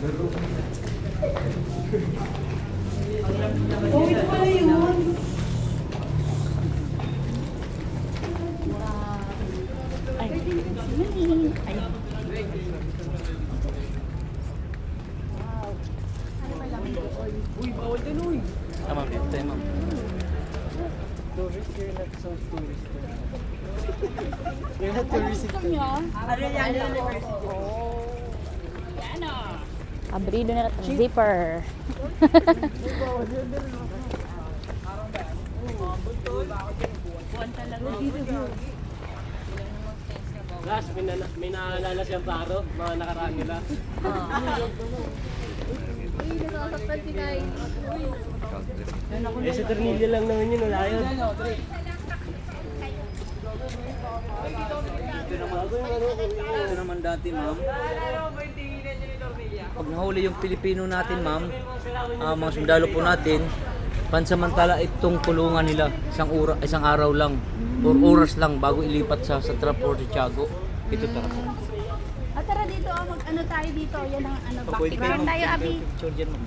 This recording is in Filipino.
Oh, ito pala yun. Ay, ay. Uy, bawal din uy. Ma'am, dito tayo, ma'am. Tourist, you're not so tourist. You're not tourist. Arellano University. Abrido na natin. Zipper. Last, may naalala siyang paro, mga nakaraan nila. Eh, sa Ternillo lang naman yun, wala yun. Ito naman dati, ma'am. Pag nahuli yung Pilipino natin, ma'am, mga sundalo po natin, pansamantala itong kulungan nila, isang araw lang, or oras lang bago ilipat sa Trapor de Tiago. Ito tara po. Tara dito, mag-ano tayo dito. Yan ang ano, Pwede background tayo, Abi. picture dyan, ma'am.